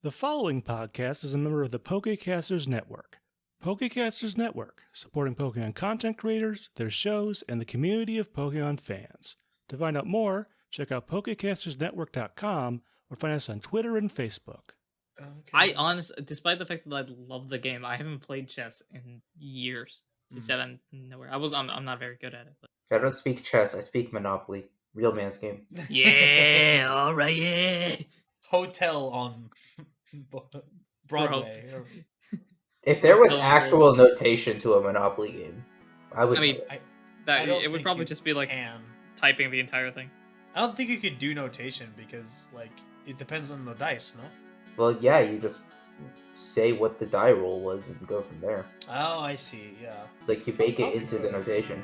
The following podcast is a member of the Pokecasters Network. Pokecasters Network, supporting Pokemon content creators, their shows, and the community of Pokemon fans. To find out more, check out PokecastersNetwork.com or find us on Twitter and Facebook. Okay. I honestly, despite the fact that I love the game, I haven't played chess in years. She said I'm nowhere. I'm not very good at it. But... I don't speak chess, I speak Monopoly. Real man's game. Yeah, all right, yeah. Hotel on Broadway. If there was actual notation to a Monopoly game, I would. I mean, it would probably you just be like can. typing the entire thing. I don't think you could do notation because, like, it depends on the dice, no? Well, yeah, you just say what the die roll was and go from there. Oh, I see, yeah. Like, you bake it into the notation.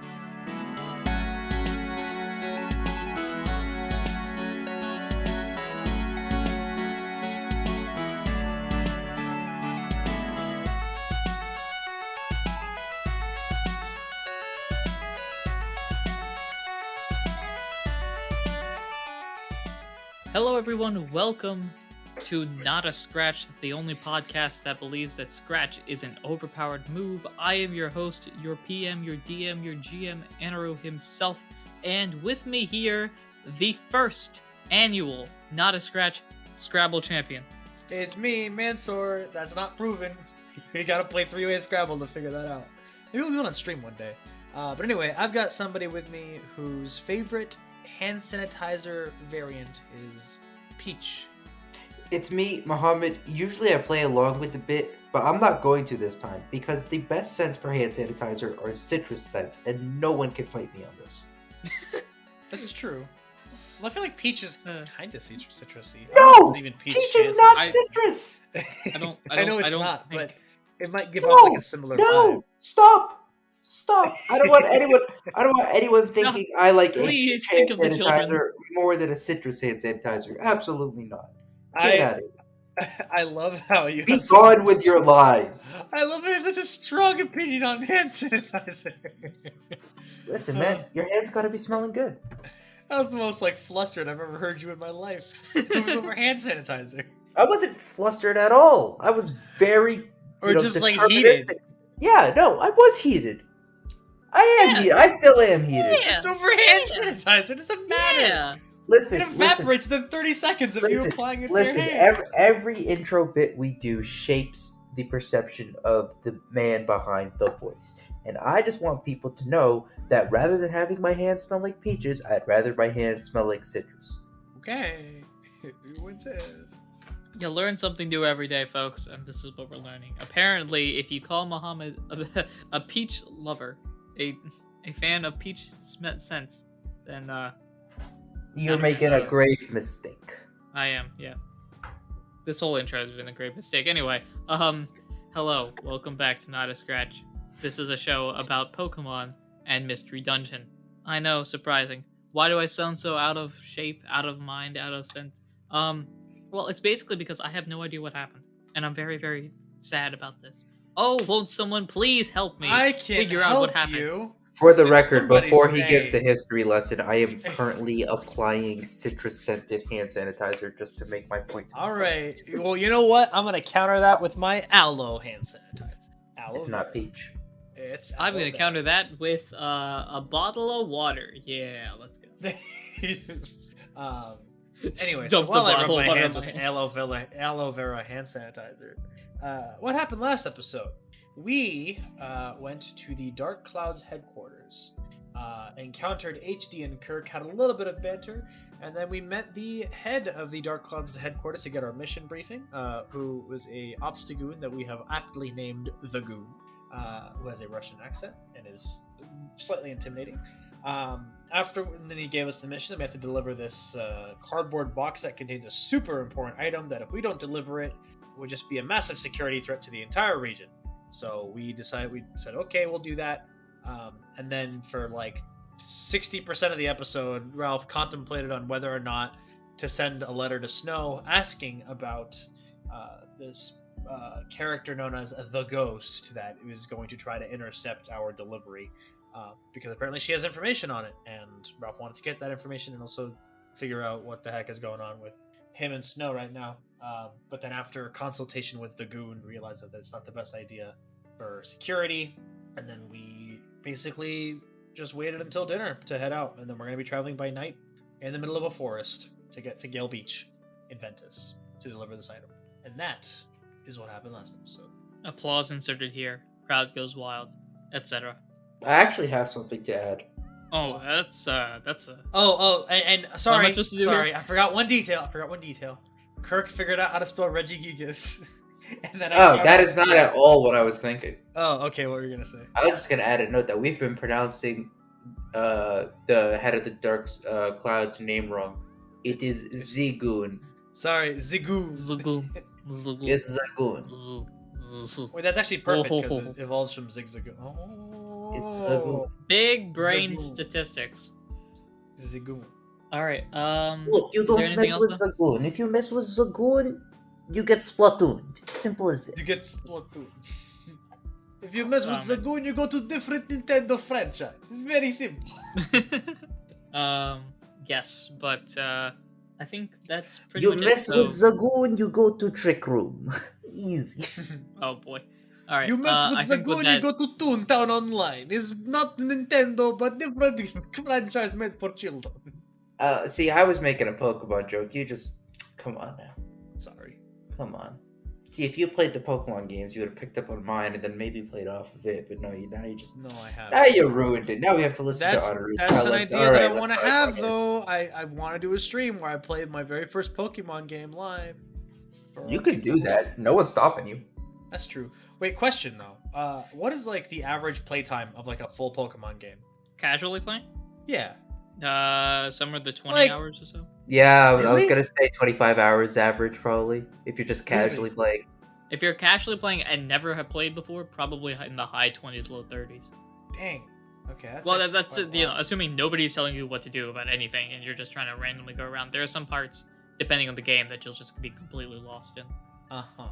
Hello, everyone. Welcome to Not a Scratch, the only podcast that believes that Scratch is an overpowered move. I am your host, your PM, your DM, your GM, Anirudh himself, and with me here, the first annual Not a Scratch Scrabble champion. It's me, Mansour. That's not proven. You gotta play three-way Scrabble to figure that out. Maybe we'll do it on stream one day. But anyway, I've got somebody with me whose favorite hand sanitizer variant is Peach. It's me, Mohammed. Usually I play along with the bit, but I'm not going to this time because the best scents for hand sanitizer are citrus scents, and no one can fight me on this. That's true. Well, I feel like Peach is kind of citrusy. No! Even Peach is not citrus! I know it's not, but it might give No! off like a similar vibe. Stop! I don't want anyone thinking I like Please a think hand of the children. sanitizer more than a citrus hand sanitizer. Absolutely not. Get at it. I love how you Be gone with your lies. I love how you have such a strong opinion on hand sanitizer. Listen, man, your hand's gotta be smelling good. That was the most like flustered I've ever heard you in my life. It was over hand sanitizer. I wasn't flustered at all. I was very just like heated. Yeah, no, I was heated. I am heated. I still am heated. Yeah. It's over hand sanitizer. It doesn't matter. Yeah. Listen, It evaporates within 30 seconds of you applying it to your hand. Every intro bit we do shapes the perception of the man behind the voice. And I just want people to know that rather than having my hands smell like peaches, I'd rather my hands smell like citrus. Okay. Everyone says. You learn something new every day, folks, and this is what we're learning. Apparently, if you call Muhammad a peach lover, a fan of peach scents, then You're making a grave mistake. I am, yeah. This whole intro has been a great mistake. Anyway, hello, welcome back to Not a Scratch. This is a show about Pokemon and Mystery Dungeon. I know, surprising. Why do I sound so out of shape, out of mind, out of sense? Well, it's basically because I have no idea what happened, and I'm very, very sad about this. Oh, won't someone please help me I can figure help out what happened? you. For the If record, somebody's before he name- gives the history lesson, I am currently applying citrus-scented hand sanitizer just to make my point to All myself. right. Well, you know what? I'm gonna counter that with my aloe hand sanitizer. Aloe. It's not peach. It's. I'm aloe gonna counter that with a bottle of water. Yeah, let's go. Anyway, so Dump the while I rub bottle of my water hands in with my aloe vera hand sanitizer, what happened last episode? We went to the Dark Clouds headquarters, encountered HD and Kirk, had a little bit of banter, and then we met the head of the Dark Clouds headquarters to get our mission briefing, who was a Obstagoon that we have aptly named The Goon, who has a Russian accent and is slightly intimidating. Then he gave us the mission that we have to deliver this cardboard box that contains a super important item that if we don't deliver it, would just be a massive security threat to the entire region. So we said, okay, we'll do that. And then for like 60% of the episode, Ralph contemplated on whether or not to send a letter to Snow asking about this character known as the Ghost that is going to try to intercept our delivery. Because apparently she has information on it, and Ralph wanted to get that information and also figure out what the heck is going on with him and Snow right now. But then after consultation with the goon, realized that that's not the best idea for security. And then we basically just waited until dinner to head out. And then we're going to be traveling by night in the middle of a forest to get to Gale Beach in Ventus to deliver this item. And that is what happened last episode. Applause inserted here. Crowd goes wild, etc. I actually have something to add. Oh, that's a. And sorry, What am I supposed to do sorry, here? I forgot one detail. Kirk figured out how to spell Reggie Gigas. And then That is not at all what I was thinking. Oh, okay, what were you gonna say? I was just gonna add a note that we've been pronouncing the head of the Dark Cloud's name wrong. It is Zigoon. Sorry, Zigoo. Zagoon. It's Zagoon. Wait, that's actually perfect because it evolves from Zigzagoon. Oh, It's Zagoon. Big brain Zagoon. statistics. Zagoon. Alright, Look, you is there don't anything mess else with though? Zagoon. If you mess with Zagoon, you get Splatooned. Simple as it. You get Splatoon. If you mess with Oh, man. Zagoon, you go to different Nintendo franchise. It's very simple. Yes, but I think that's pretty You much mess it. with So, Zagoon, you go to Trick Room. Easy. oh boy. Alright, You mess with I think with Zagoon, that, you go to Toontown Online. It's not Nintendo, but different franchise made for children. See, I was making a Pokemon joke. You just come on now. Sorry. Come on. See, if you played the Pokemon games, you would have picked up on mine and then maybe played off of it. But no, now you just No, I haven't. now you ruined it. Now we have to listen That's to Anirudh. that's tell an us, idea "All that right, I let's want to try have, again." though. I want to do a stream where I play my very first Pokemon game live. For You all could do people. that. No one's stopping you. That's true. Wait, question though. What is like the average playtime of like a full Pokemon game? casually playing? Yeah. Somewhere the 20 Like- hours or so. Yeah, I was Really? gonna say 25 hours average probably if you're just casually playing. If you're casually playing and never have played before, probably in the high 20s, low 30s. Dang. Okay. That's Well, actually that's quite you know, wild. assuming nobody's telling you what to do about anything, and you're just trying to randomly go around. There are some parts, depending on the game, that you'll just be completely lost in. Uh-huh.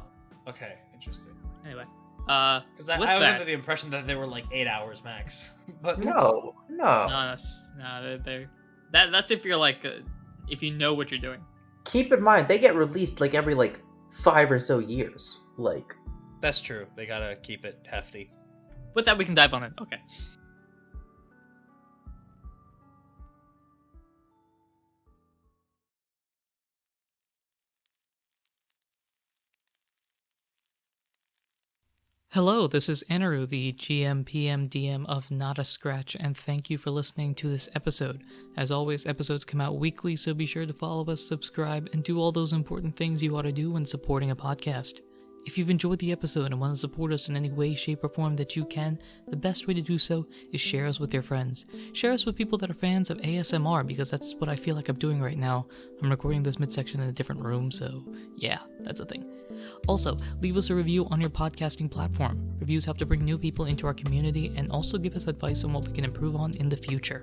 Okay. Interesting. Anyway, Because I with was that, under the impression that they were like 8 hours max. But No. that's if you're like, if you know what you're doing. Keep in mind they get released like every 5 or so years. Like That's true. They gotta keep it hefty. With that, we can dive on it. Okay. Hello, this is Anirudh, the GM, PM, DM of Not a Scratch, and thank you for listening to this episode. As always, episodes come out weekly, so be sure to follow us, subscribe, and do all those important things you ought to do when supporting a podcast. If you've enjoyed the episode and want to support us in any way, shape, or form that you can, the best way to do so is share us with your friends. Share us with people that are fans of ASMR, because that's what I feel like I'm doing right now. I'm recording this midsection in a different room, so yeah, that's a thing. Also, leave us a review on your podcasting platform. Reviews help to bring new people into our community and also give us advice on what we can improve on in the future.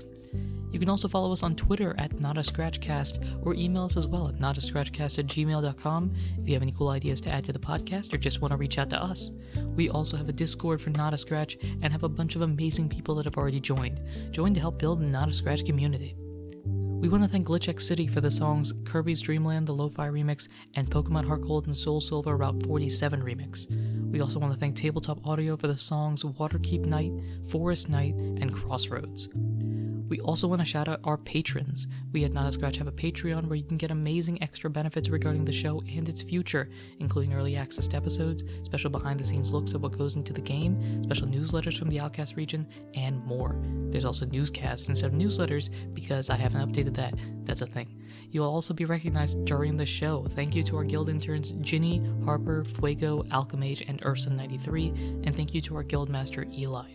You can also follow us on Twitter at NotAScratchCast or email us as well at notascratchcast@gmail.com if you have any cool ideas to add to the podcast or just want to reach out to us. We also have a Discord for Not a Scratch and have a bunch of amazing people that have already joined. Join to help build the Not a Scratch community. We want to thank Glitch City for the songs Kirby's Dream Land, the Lo-Fi remix, and Pokemon Heart Gold and Soul Silver Route 47 remix. We also want to thank Tabletop Audio for the songs Waterkeep Night, Forest Night, and Crossroads. We also want to shout out our patrons. We at Not a Scratch have a Patreon where you can get amazing extra benefits regarding the show and its future, including early access to episodes, special behind-the-scenes looks at what goes into the game, special newsletters from the Outcast region, and more. There's also newscasts instead of newsletters because I haven't updated that. That's a thing. You'll also be recognized during the show. Thank you to our guild interns Ginny, Harper, Fuego, Alchemage, and Ursa93, and thank you to our guild master Eli.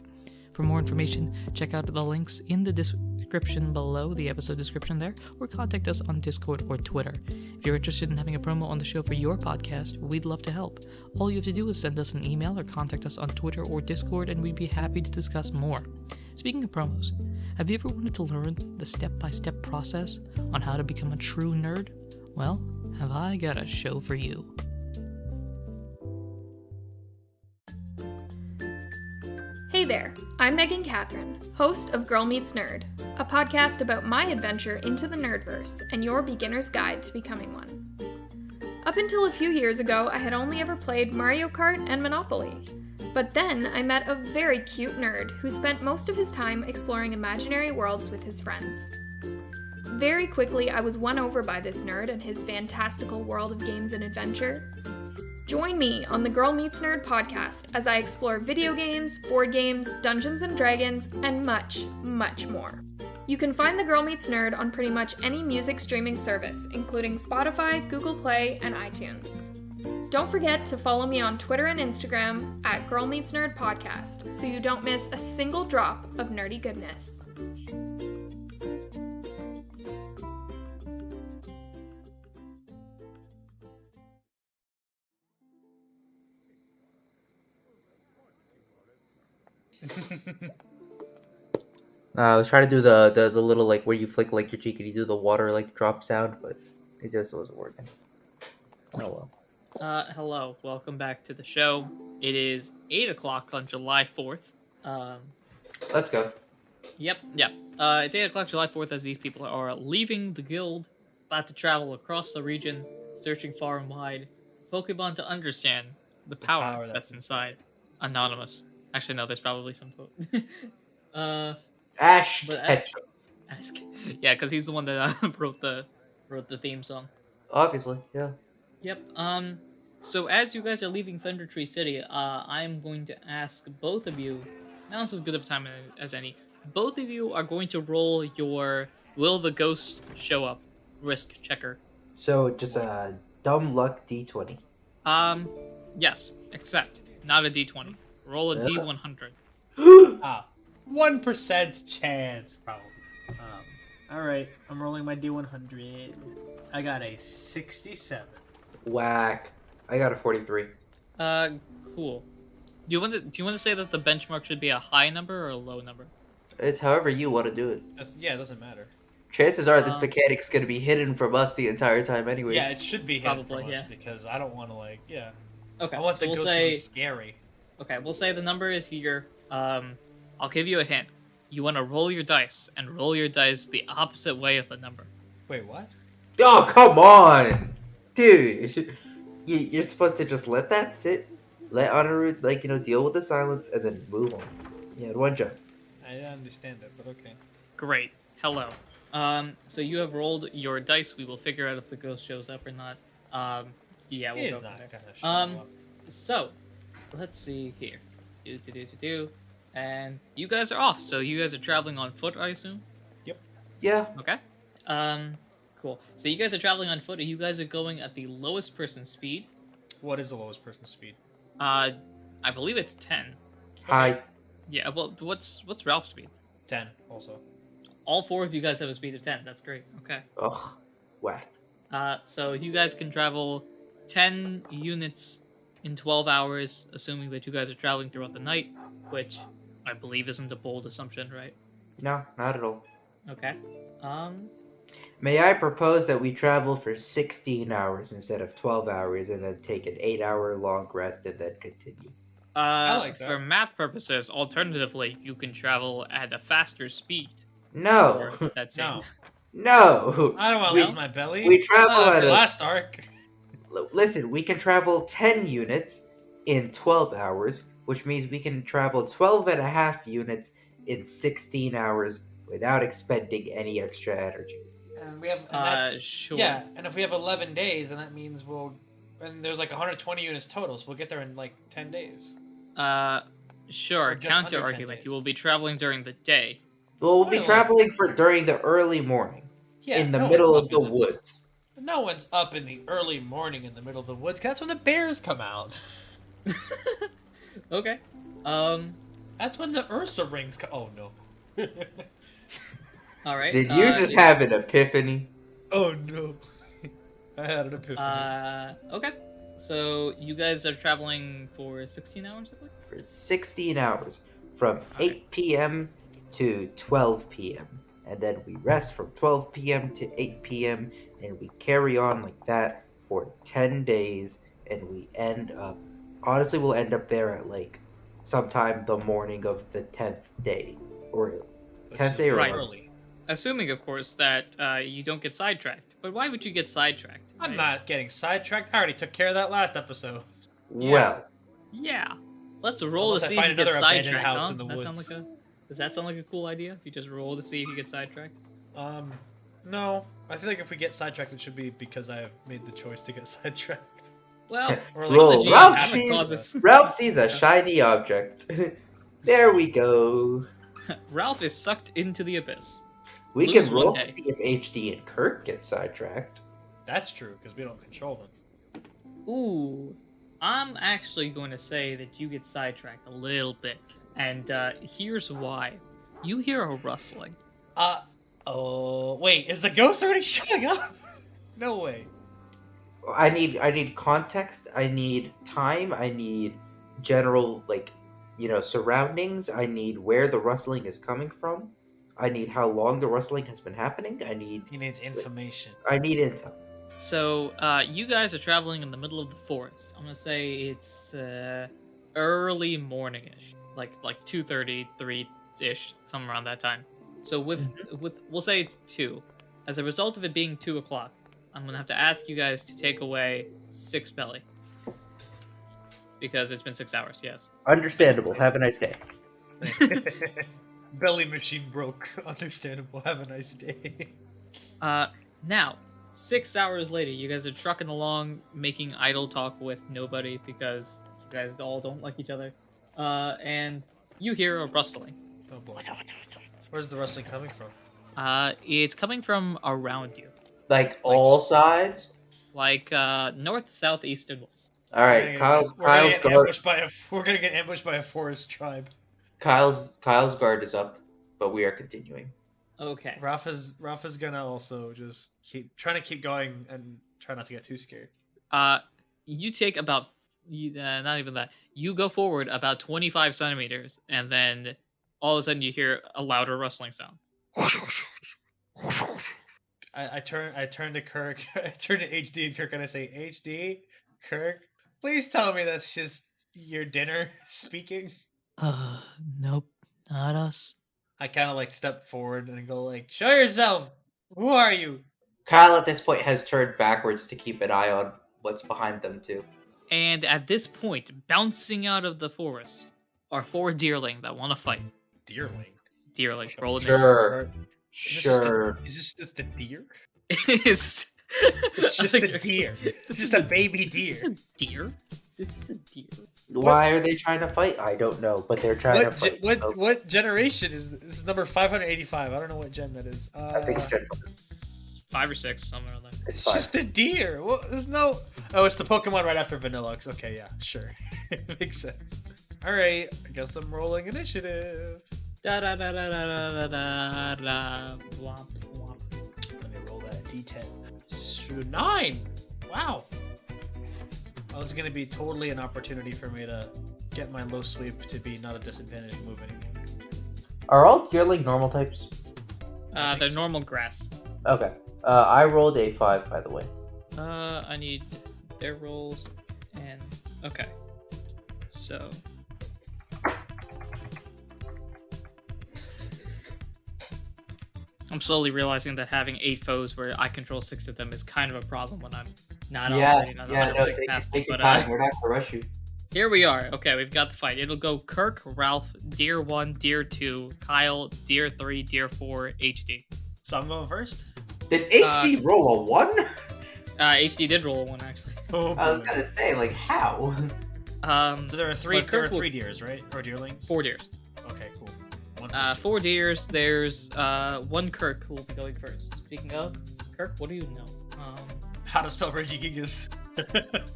For more information, check out the links in the description below, the episode description there, or contact us on Discord or Twitter. If you're interested in having a promo on the show for your podcast, we'd love to help. All you have to do is send us an email or contact us on Twitter or Discord, and we'd be happy to discuss more. Speaking of promos, have you ever wanted to learn the step-by-step process on how to become a true nerd? Well, have I got a show for you. Hey there, I'm Megan Catherine, host of Girl Meets Nerd, a podcast about my adventure into the nerdverse and your beginner's guide to becoming one. Up until a few years ago, I had only ever played Mario Kart and Monopoly. But then I met a very cute nerd who spent most of his time exploring imaginary worlds with his friends. Very quickly, I was won over by this nerd and his fantastical world of games and adventure. Join me on the Girl Meets Nerd podcast as I explore video games, board games, Dungeons & Dragons, and much, much more. You can find the Girl Meets Nerd on pretty much any music streaming service, including Spotify, Google Play, and iTunes. Don't forget to follow me on Twitter and Instagram at Girl Meets Nerd Podcast so you don't miss a single drop of nerdy goodness. I was trying to do the little like where you flick like your cheek and you do the water like drop sound, but it just wasn't working. Oh well. Hello, welcome back to the show. It is 8 o'clock on July 4th. Let's go. Yep. It's 8 o'clock July 4th as these people are leaving the guild, about to travel across the region, searching far and wide. Pokemon to understand the power that's inside. Anonymous. Actually, no, there's probably some quote. Ash But Ketchum. Ask. Yeah, because he's the one that wrote the theme song. Obviously, yeah. Yep. So as you guys are leaving Thunder Tree City, I'm going to ask both of you. Now is as good of a time as any. Both of you are going to roll your Will the Ghost Show Up risk checker. So just a dumb luck D20. Yes, except not a D20. Roll a D100. 1% chance, probably. Alright, I'm rolling my D100. I got a 67. Whack. I got a 43. Cool. Do you want to say that the benchmark should be a high number or a low number? It's however you want to do it. Yeah, it doesn't matter. Chances are this mechanic's going to be hidden from us the entire time anyways. Yeah, it should be hidden Probably, from us yeah. because I don't want to, Okay. I want the so ghost to be scary. Okay, we'll say the number is here. I'll give you a hint. You want to roll your dice, and roll your dice the opposite way of the number. Wait, what? Oh, come on! Dude! You're supposed to just let that sit, let Anirudh, deal with the silence, and then move on. Yeah, one jump. I didn't understand it, but okay. Great. Hello. So you have rolled your dice. We will figure out if the ghost shows up or not. Yeah, we'll go from there. So, let's see here. And you guys are off. So you guys are traveling on foot, I assume? Yep. Yeah. Okay. Cool. So you guys are traveling on foot, and you guys are going at the lowest person speed. What is the lowest person's speed? I believe it's 10. Hi. Yeah, well, what's Ralph's speed? 10, also. All four of you guys have a speed of 10. That's great. Okay. Oh, whack. So you guys can travel 10 units in 12 hours, assuming that you guys are traveling throughout the night, which I believe isn't a bold assumption, right? No, not at all. Okay. May I propose that we travel for 16 hours instead of 12 hours and then take an 8-hour long rest and then continue? I like that. For math purposes, alternatively, you can travel at a faster speed. No. That's No. No. I don't want to lose my belly. we travel Not at after a- last arc. Listen, we can travel 10 units in 12 hours, which means we can travel 12 and a half units in 16 hours without expending any extra energy. And we have, and that's, sure. yeah, and if we have 11 days, then that means and there's 120 units total, so we'll get there in 10 days. Sure. Or just Counter under 10 argument. days. You will be traveling during the day. Well, we'll be Really? traveling during the early morning, Yeah, in the no middle one's of the up woods. No one's up in the early morning in the middle of the woods. 'Cause that's when the bears come out. Okay. That's when the Ursa rings come. Oh no. All right. Did you just have an epiphany? Oh no. I had an epiphany. Okay. So you guys are traveling for 16 hours, I believe? For 16 hours, from 8 p.m. to 12 p.m. And then we rest from 12 p.m. to 8 p.m. and we carry on like that for 10 days, and we end up, honestly, we'll end up there at sometime the morning of the 10th day, or 10th day or Right. 11th. Early. Assuming, of course, that you don't get sidetracked. But why would you get sidetracked? I'm Right. not getting sidetracked. I already took care of that last episode. Well, Yeah. Let's roll Unless to I see if find you get another abandoned sidetracked. house Huh? in the That sound woods. does that sound like a cool idea? If you just roll to see if you get sidetracked? No. I feel like if we get sidetracked, it should be because I have made the choice to get sidetracked. Well, Or Roll. the GM Ralph haven't sees- caused this. Ralph sees a shiny object. There we go. Ralph is sucked into the abyss. We Lose can one roll day. to see if HD and Kirk get sidetracked. That's true, because we don't control them. Ooh, I'm actually going to say that you get sidetracked a little bit, and here's why. You hear a rustling. Oh, wait, is the ghost already showing up? No way. I need context. I need time. I need general surroundings. I need where the rustling is coming from. I need how long the rustling has been happening. He needs information. I need intel. So, you guys are traveling in the middle of the forest. I'm gonna say it's early morning-ish, like 2:30, 3-ish, somewhere around that time. So with we'll say it's 2. As a result of it being 2 o'clock, I'm gonna have to ask you guys to take away 6 belly because it's been 6 hours. Yes. Understandable. Have a nice day. Belly machine broke. Understandable. Have a nice day. Now, 6 hours later, you guys are trucking along, making idle talk with nobody because you guys all don't like each other. And you hear a rustling. Oh boy. Where's the rustling coming from? It's coming from around you, Like all sides. like north, south, east, and west. All right, Kyle's We're guard. gonna get ambushed by a forest tribe. Kyle's guard is up, but we are continuing. Okay. Ralph is gonna also just keep going and try not to get too scared. You take about not even that. You go forward about 25 centimeters, and then all of a sudden you hear a louder rustling sound. I turn to Kirk. I turn to HD and Kirk, and I say, HD, Kirk, please tell me that's just your dinner speaking. Nope, not us. I kind of step forward and go show yourself. Who are you? Kyle at this point has turned backwards to keep an eye on what's behind them too. And at this point, bouncing out of the forest are 4 deerling that want to fight. Deerling. Deerling, roll Sure. Is this the deer? It is. It's just a deer. It's just a baby deer. Is this a deer? This is a deer. Why are they trying to fight? I don't know, but they're trying to fight. What generation is this? This is number 585. I don't know what gen that is. I think it's Gen 5 or 6, somewhere around there. It's Five. just a deer. Well, there's no. Oh, it's the Pokemon right after Vanillux. Okay, yeah, sure. Makes sense. All right, I guess I'm rolling initiative. Da da da da da da da da. Womp womp. Let me roll that D10. 9. Wow. That was gonna be totally an opportunity for me to get my low sweep to be not a disadvantage move anymore. Are all Deerling normal types? They're normal grass. Okay. I rolled a 5, by the way. I need their rolls and okay. So I'm slowly realizing that having 8 foes where I control 6 of them is kind of a problem when I'm not operating on 100% capacity. Take your But time. We're not gonna rush you. here we are. Okay, we've got the fight. It'll go Kirk, Ralph, Deer 1, Deer 2, Kyle, Deer 3, Deer 4, HD. So I'm going first. Did HD roll a 1? HD did roll a 1 actually. Oh, I was boy. gonna say, how? So there are three. But There are Kirk will- 3 deers, right? Or deerlings? 4 deers. Okay, cool. 4 deers. There's 1 Kirk who will be going first. Speaking of Kirk, what do you know? How to spell Regigigas?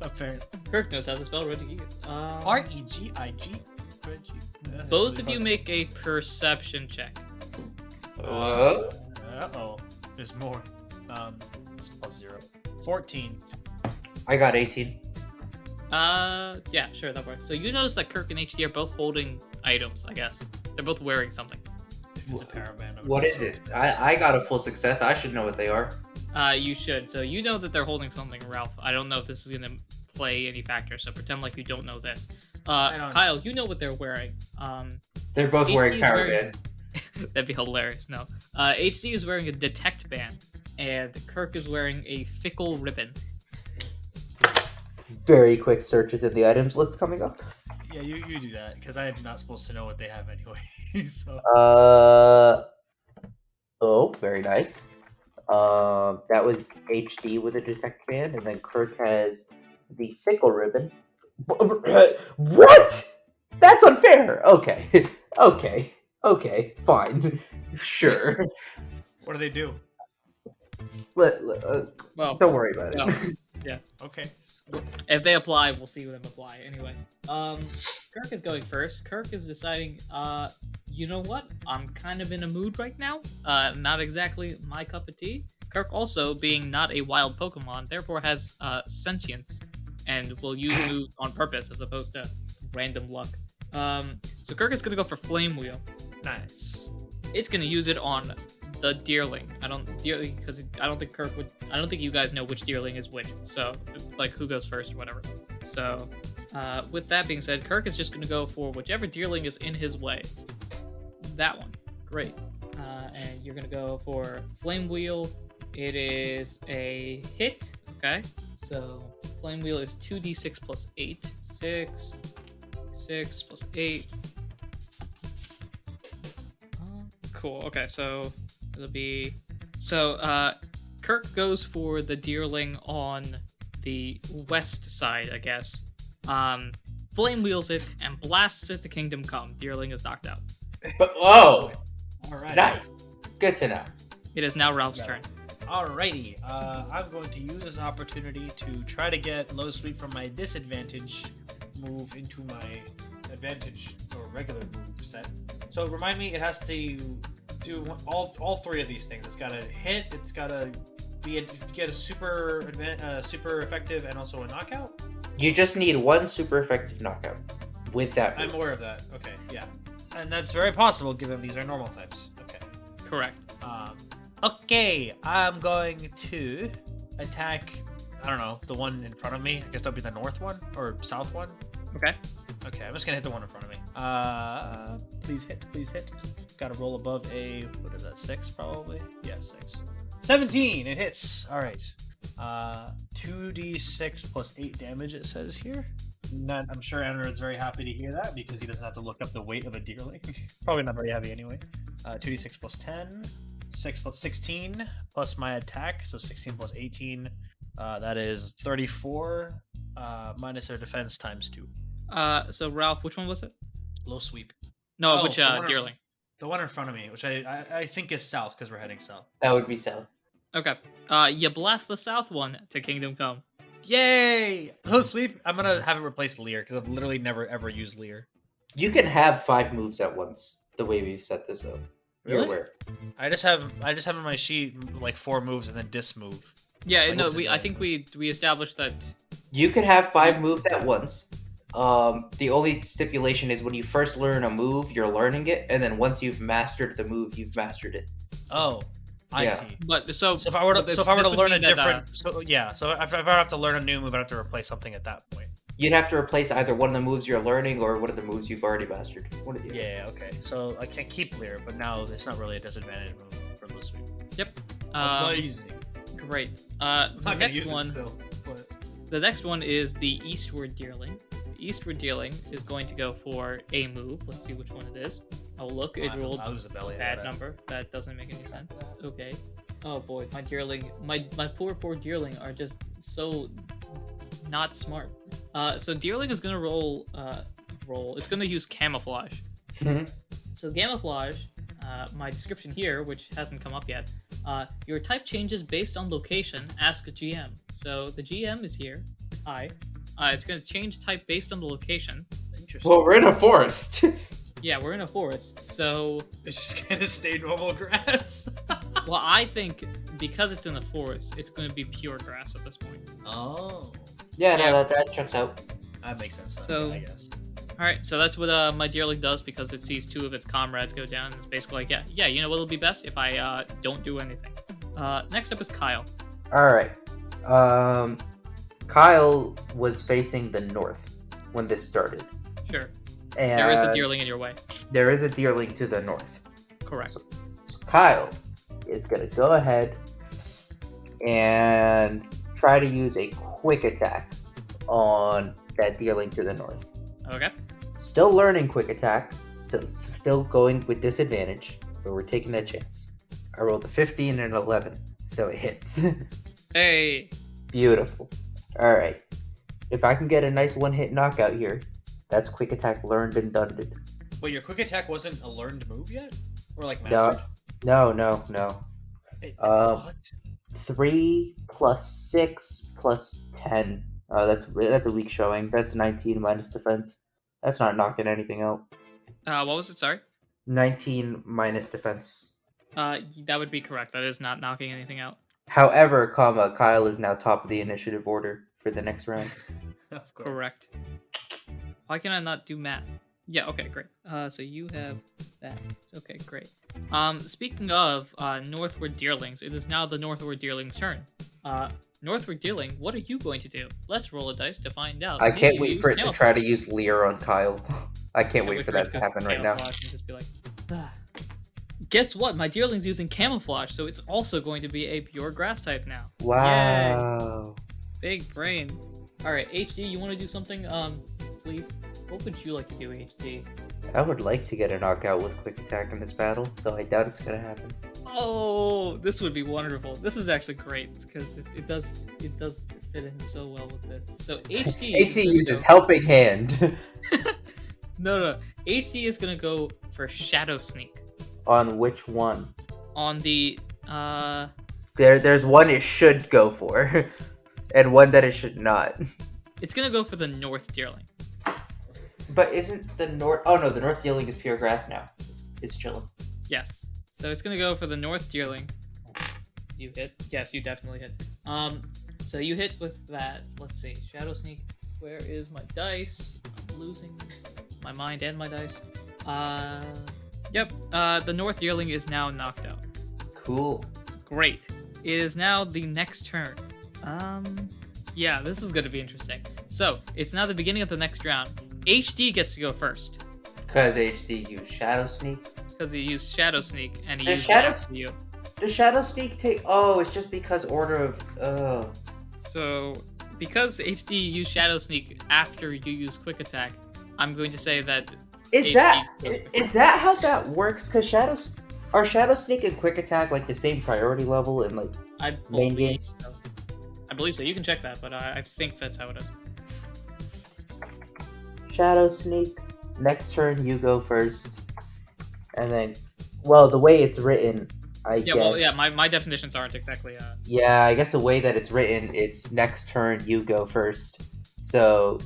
Apparently. Kirk knows how to spell Regigigas. Regig. Reggie. Both of you make a perception check. Uh-oh. There's more. It's +0. 14. I got 18. Yeah, sure, that works. So you notice that Kirk and HD are both holding items, I guess. They're both wearing something. If it's a paraband. I would What be is so it? excited. I got a full success. I should know what they are. You should. So you know that they're holding something, Ralph. I don't know if this is gonna play any factor, so pretend like you don't know this. I don't know. Kyle, you know what they're wearing. They're both HD wearing is power wearing- band. That'd be hilarious. No. HD is wearing a detect band, and Kirk is wearing a fickle ribbon. very quick searches in the items list coming up. Yeah, you do that because I'm not supposed to know what they have anyway. So Oh, very nice. That was HD with a detect band, and then Kirk has the Fickle Ribbon. What? That's unfair. Okay, okay, fine, sure. what do they do? Well, Don't worry about no. it. Yeah. Okay. If they apply, we'll see them apply. Anyway, Kirk is going first. Kirk is deciding, you know what? I'm kind of in a mood right now. Not exactly my cup of tea. Kirk also, being not a wild Pokemon, therefore has sentience and will use moves on purpose as opposed to random luck. So Kirk is gonna go for Flame Wheel. Nice. It's gonna use it on the Deerling. I don't think Kirk would. I don't think you guys know which Deerling is which. So like who goes first or whatever. So with that being said, Kirk is just gonna go for whichever Deerling is in his way. That one. Great. And you're gonna go for Flame Wheel. It is a hit. Okay. So Flame Wheel is 2d6 plus 8. 6 plus 8. Cool. Okay, so it'll be Kirk goes for the Deerling on the west side, I guess. Flame Wheels it and blasts it to Kingdom Come. Deerling is knocked out. But all right. Nice. Good to know. It is now Ralph's turn. Alrighty, I'm going to use this opportunity to try to get low sweep from my disadvantage move into my advantage or regular move set. So remind me, it has to do all three of these things. It's got to hit, it's got to get a super effective, and also a knockout. You just need one super effective knockout with that move. I'm aware of that. Okay, yeah, and that's very possible given these are normal types. Okay, correct. Okay, I'm going to attack, I don't know, the one in front of me. I guess that'll be the north one or south one. Okay. Okay, I'm just gonna hit the one in front of me. Please hit. Gotta roll above what is that, 6 probably? Yeah, 6. 17, it hits. Alright. 2d6 plus 8 damage, it says here. I'm sure Anirudh's very happy to hear that because he doesn't have to look up the weight of a Deerling. Probably not very heavy anyway. 2d6 plus 10. 6 plus 16 plus my attack, so 16 plus 18. That is 34 minus their defense times 2. So Ralph, which one was it? Low sweep. No, which Deerling? The one in front of me, which I think is south because we're heading south. That would be south. Okay. You blast the south one to Kingdom Come. Yay! Low sweep. I'm gonna have it replace Leer because I've literally never ever used Leer. You can have 5 moves at once. The way we've set this up. You're Really? aware. I just have on my sheet like 4 moves and then dis move. Yeah, Like, no, what's it I doing? think we established that. You could have 5 moves at once. The only stipulation is when you first learn a move, you're learning it, and then once you've mastered the move, you've mastered it. Oh, I Yeah. see. But So if I were to this would learn a mean that, different, so if I have to learn a new move, I have to replace something at that point. You'd have to replace either one of the moves you're learning or one of the moves you've already mastered. One of the Yeah, okay. So I can't keep Leer, but now it's not really a disadvantage move for low sweep. Yep. Amazing. Great. I'm The not gonna next use one. it still. But... The next one is the Eastward Deerling. The Eastward Deerling is going to go for a move. Let's see which one it is. Oh, look, it rolled I'll use a belly. a bad number. That doesn't make any sense. Okay. Oh boy, my Deerling, my poor Deerling are just so not smart. So Deerling is gonna roll. It's gonna use camouflage. So camouflage. My description here, which hasn't come up yet. Your type changes based on location. Ask a GM. So the GM is here. Hi. It's gonna change type based on the location. Interesting. Well, we're in a forest. Yeah, we're in a forest, so It's just gonna stay normal grass. well, I think because it's in the forest, it's going to be pure grass at this point. Oh, Yeah, Yeah. no, that checks out. that makes sense. Then, So- I guess. All right, so that's what my Deerling does because it sees 2 of its comrades go down. It's basically like, yeah, you know what'll be best if I don't do anything. Next up is Kyle. Alright. Kyle was facing the north when this started. Sure, And there is a Deerling in your way. There is a Deerling to the north. Correct. So Kyle is going to go ahead and try to use a quick attack on that dealing to the north. Okay. Still learning quick attack, so still going with disadvantage, but we're taking that chance. I rolled a 15 and an 11, so it hits. Hey. Beautiful. Alright. If I can get a nice one-hit knockout here, that's quick attack learned and done. Wait, your quick attack wasn't a learned move yet? Or like No, mastered? no. What? 3 plus 6 plus 10. That's a weak showing. That's 19 minus defense. That's not knocking anything out. What was it? Sorry. 19 minus defense. That would be correct. That is not knocking anything out. However, Kyle is now top of the initiative order for the next round. Of course. Correct. Why can I not do math? Yeah, okay, great. So you have that. Okay, great. Speaking of Northward Deerlings, it is now the Northward Deerlings' turn. Northward Deerling, what are you going to do? Let's roll a dice to find out. I can't Maybe wait use for it to Camouflage. try to use Leer on Kyle. I can't wait wait for it that to happen right now. camouflage and just be like, "Ah." Guess what? My Deerling's using camouflage, so it's also going to be a pure grass type now. Wow. Big brain. All right, HD, you want to do something? Please. What would you like to do, HD? I would like to get a knockout with quick attack in this battle, though I doubt it's gonna happen. Oh, this would be wonderful. This is actually great because it does fit in so well with this. So HD HD uses helping hand. No. HD is gonna go for Shadow Sneak On which one? on the There's one it should go for, and one that it should not. It's gonna go for the North Deerling. But isn't the north? Oh no, the north dealing is pure grass now. It's chilling. Yes. So it's gonna go for the North Deerling. You hit? Yes, you definitely hit. So you hit with that. Let's see. Shadow Sneak. Where is my dice? I'm losing my mind and my dice. Yep. The North Deerling is now knocked out. Cool. Great. It is now the next turn. Yeah, this is gonna be interesting. So it's now the beginning of the next round. HD gets to go first Because HD used Shadow Sneak. because he used Shadow Sneak and he Does used Shadow- it after you. Does Shadow Sneak take? Oh, it's just because order of. Oh. So because HD used Shadow Sneak after you use Quick Attack, I'm going to say that Is HD that how that works? Because Shadow Sneak and Quick Attack like the same priority level in like I main believe games? so. I believe so. You can check that, but I think that's how it is. Shadow Sneak. Next turn, you go first, and then, well, the way it's written, I guess. Well, yeah. My definitions aren't exactly. Yeah, I guess the way that it's written, it's next turn you go first. So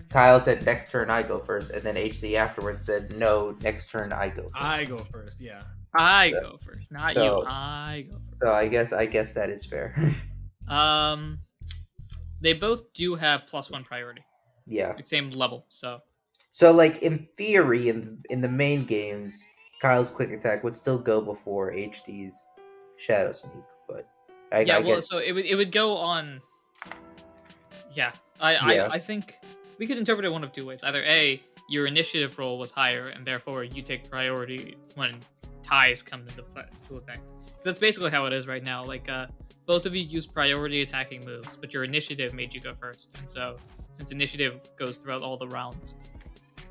Kyle said next turn I go first, and then HD afterwards said no, next turn I go first. I go first, yeah. I So- go first, not so- you. I go first. So I guess that is fair. They both do have +1 priority, Yeah. same level. So So like in theory, in the main games, Kyle's quick attack would still go before HD's Shadow Sneak, but I guess so it would go on. Yeah, I think we could interpret it one of two ways. Either A, your initiative roll was higher, and therefore you take priority when ties come into effect. So that's basically how it is right now. Like, both of you use priority attacking moves, but your initiative made you go first. And so, since initiative goes throughout all the rounds.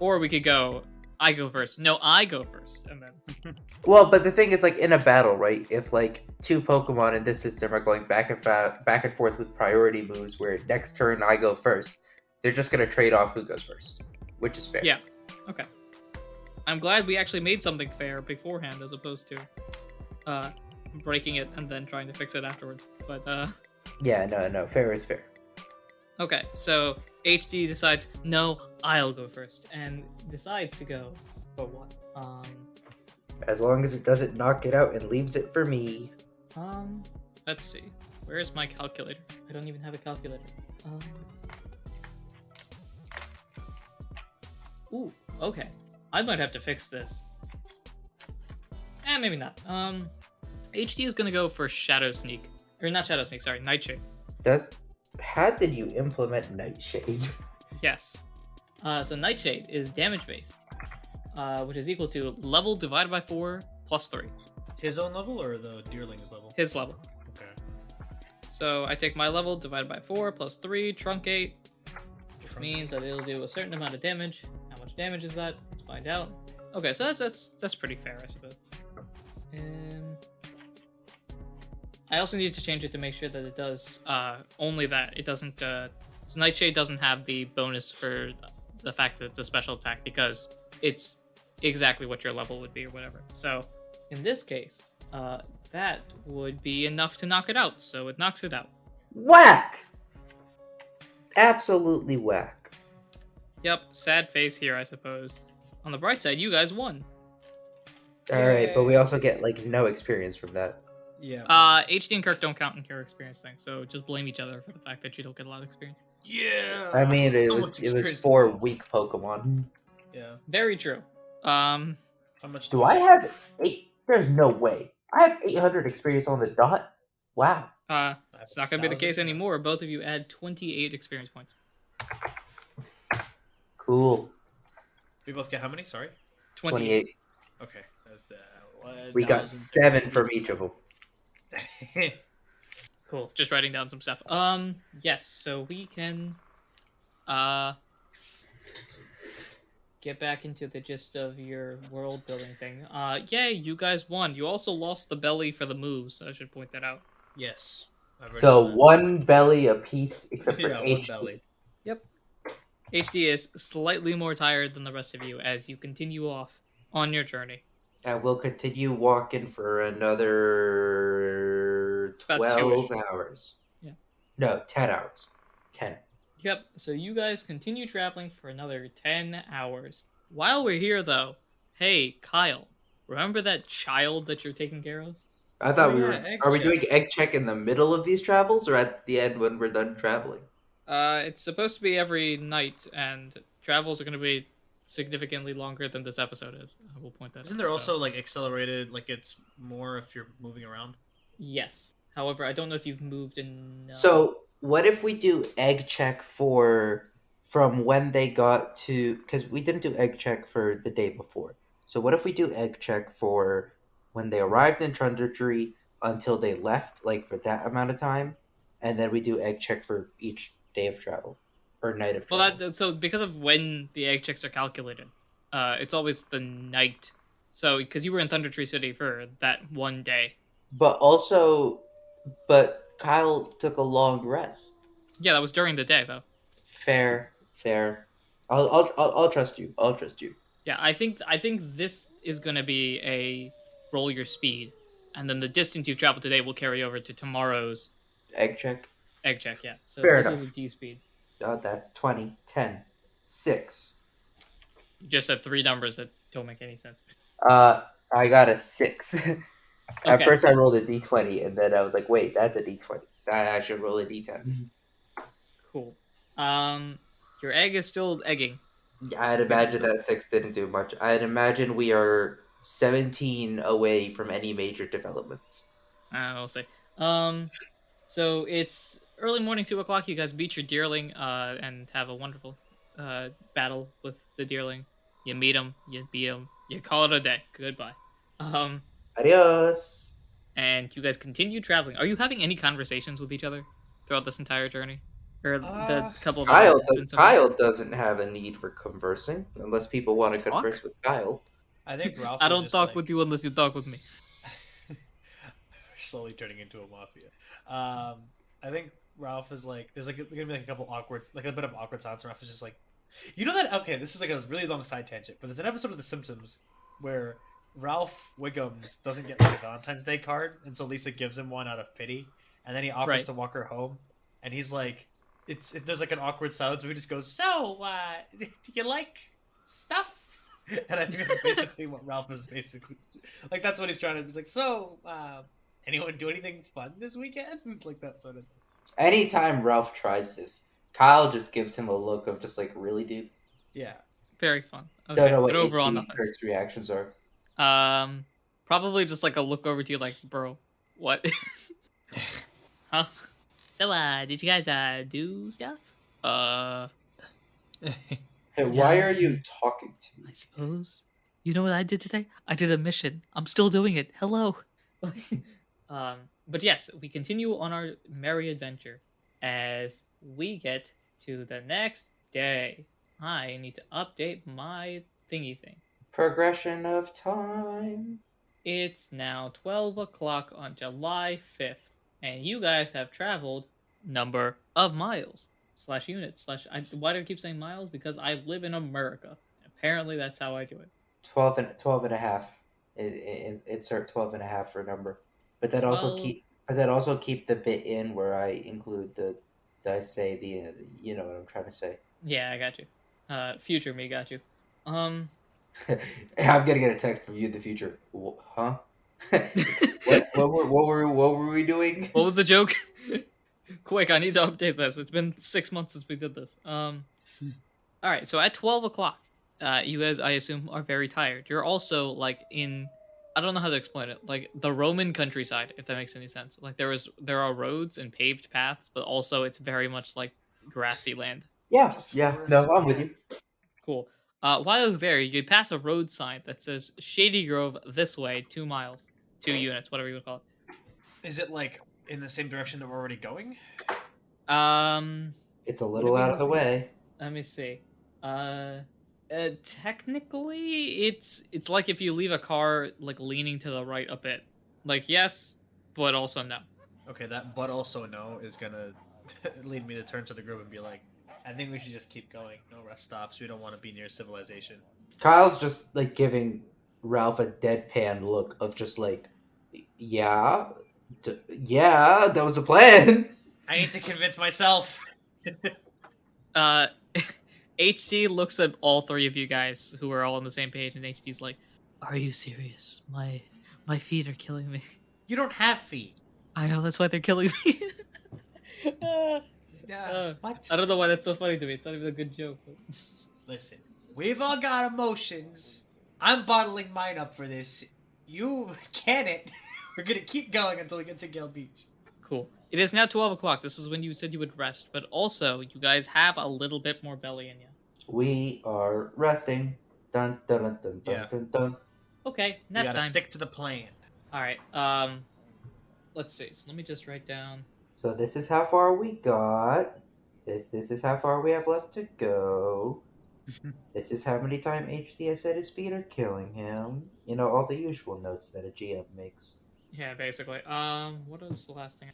Or we could go, I go first. No, I go first. And then... Well, but the thing is, like, in a battle, right? If, like, two Pokemon in this system are going back and forth with priority moves where next turn I go first, they're just going to trade off who goes first, which is fair. Yeah. Okay. I'm glad we actually made something fair beforehand as opposed to breaking it and then trying to fix it afterwards. But, Yeah, no, fair is fair. okay, so HD decides, no, I'll go first, and decides to go for what? As long as it doesn't knock it out and leaves it for me. Let's see. Where is my calculator? I don't even have a calculator. Ooh, okay. I might have to fix this. Maybe not. HD is gonna go for Shadow Sneak. Or not Shadow Sneak, sorry, Nightshade. How did you implement Nightshade? Yes. So Nightshade is damage base, which is equal to level divided by 4 plus 3. His own level or the Deerling's level? His level. Okay. So I take my level divided by 4 plus 3, truncate. means that it'll do a certain amount of damage. How much damage is that? Let's find out. Okay, so that's pretty fair, I suppose. I also need to change it to make sure that it does only that. It doesn't. So Nightshade doesn't have the bonus for the fact that it's a special attack because it's exactly what your level would be or whatever. So in this case, that would be enough to knock it out. So it knocks it out. Whack! Absolutely whack. Yep, sad face here, I suppose. On the bright side, you guys won. Alright, but we also get, like, no experience from that. Yeah. HD and Kirk don't count in your experience thing, so just blame each other for the fact that you don't get a lot of experience. Yeah. I mean, it How was much it was experience 4 do you weak Pokemon. Yeah. Very true. How much Do I have 8? There's no way. I have 800 experience on the dot? Wow. It's not gonna be the case anymore. Both of you add 28 experience points. Cool. We both get how many? Sorry. 28. Okay. That's We got 7 from each of them. Cool. Just writing down some stuff. Yes. So we can, get back into the gist of your world building thing. Yay, you guys won. You also lost the belly for the moves. I should point that out. Yes. So 1 belly apiece, except for Yeah, HD. 1 belly. Yep. HD is slightly more tired than the rest of you as you continue off on your journey. And we'll continue walking for another About 12 2-ish. hours. Yeah. No, 10 hours. 10. Yep, so you guys continue traveling for another 10 hours. While we're here, though, hey, Kyle, remember that child that you're taking care of? I thought Oh, we yeah, were. egg Are we check. doing egg check in the middle of these travels or at the end when we're done traveling? It's supposed to be every night, and travels are going to be significantly longer than this episode is. I will point that out. Isn't there So, also like accelerated? Like it's more if you're moving around. Yes. However, I don't know if you've moved in... So, what if we do egg check from when they got to. Because we didn't do egg check for the day before. So, what if we do egg check for when they arrived in Trunderdry until they left, like for that amount of time? And then we do egg check for each day of travel or night of travel. Well, so because of when the egg checks are calculated, it's always the night. So, because you were in Thunder Tree City for that one day. But Kyle took a long rest. Yeah, that was during the day, though. Fair. I'll trust you. Yeah, I think this is gonna be a roll your speed, and then the distance you've traveled today will carry over to tomorrow's Egg check. egg check. Yeah, so Fair this is enough. a D speed. Oh, that's 20, 10, 6. You just said 3 numbers that don't make any sense. I got a 6. At Okay. first I rolled a d20, and then I was like, wait, that's a d20. I should roll a d10. Cool. Your egg is still egging. I'd imagine that 6 didn't do much. I'd imagine we are 17 away from any major developments. I'll say. So it's early morning, 2 o'clock. You guys beat your deerling, and have a wonderful, battle with the deerling. You meet him, you beat him, you call it a day. Goodbye. Adios. And you guys continue traveling. Are you having any conversations with each other throughout this entire journey? Or the couple of hours it's been so far? Kyle doesn't have a need for conversing, unless people want to converse with Kyle. I think Ralph. I was don't just, talk like, with you unless you talk with me. slowly turning into a mafia. I think Ralph is like, there's like gonna be like a couple awkward, like a bit of awkward silence. Ralph is just like, you know that? Okay, this is like a really long side tangent, but there's an episode of The Simpsons where Ralph Wiggums doesn't get like a Valentine's Day card, and so Lisa gives him one out of pity, and then he offers Right. to walk her home, and he's like, there's like an awkward silence, so he just goes, "So, do you like stuff?" And I think that's basically what Ralph is basically like. That's what he's trying to. He's like, "So, anyone do anything fun this weekend?" Like that sort of thing. Anytime Ralph tries this, Kyle just gives him a look of just like, really, dude? Yeah. Very fun. Okay, Don't know what but overall, HD nothing. Kirk's reactions are. Probably just like a look over to you, like, bro, what? Huh? So, did you guys do stuff? Hey, why are you talking to me? I suppose. You know what I did today? I did a mission. I'm still doing it. Hello. But yes, we continue on our merry adventure as we get to the next day. I need to update my thingy thing. Progression of time. It's now 12 o'clock on July 5th, and you guys have traveled number of miles / units / why do I keep saying miles? Because I live in America. Apparently, that's how I do it. 12 and a half. Insert 12 and a half for number. But that also 12 keep the bit in where I include I say you know what I'm trying to say. Yeah, I got you. Future me got you. I'm gonna get a text from you in the future. Huh? what were we doing? What was the joke? Quick, I need to update this. It's been 6 months since we did this. All right, so at 12 o'clock, you guys, I assume, are very tired. You're also like in, I don't know how to explain it, like the Roman countryside, if that makes any sense. Like there are roads and paved paths, but also it's very much like grassy land. Yeah. No, I'm with you. Cool. While there, you pass a road sign that says Shady Grove this way, 2 miles, 2 units, whatever you would call it. Is it like in the same direction that we're already going? It's a little out of the way. Let me see. Technically, it's like if you leave a car like leaning to the right a bit. Like yes, but also no. Okay, that but also no is gonna lead me to turn to the group and be like, I think we should just keep going. No rest stops. We don't want to be near civilization. Kyle's just like giving Ralph a deadpan look of just like, yeah, that was the plan. I need to convince myself. HT looks at all 3 of you guys who are all on the same page, and HT's like, "Are you serious? My feet are killing me." You don't have feet. I know, that's why they're killing me. What? I don't know why that's so funny to me. It's not even a good joke. But... Listen, we've all got emotions. I'm bottling mine up for this. You can it. We're gonna keep going until we get to Gale Beach. Cool. It is now 12 o'clock. This is when you said you would rest, but also you guys have a little bit more belly in you. We are resting. Dun dun dun dun Yeah. dun dun. Okay, We nap gotta time. stick to the plan. All right. Let's see. So let me just write down. So this is how far we got. This is how far we have left to go. This is how many times HC has said his feet are killing him. You know, all the usual notes that a GM makes. Yeah, basically. What was the last thing?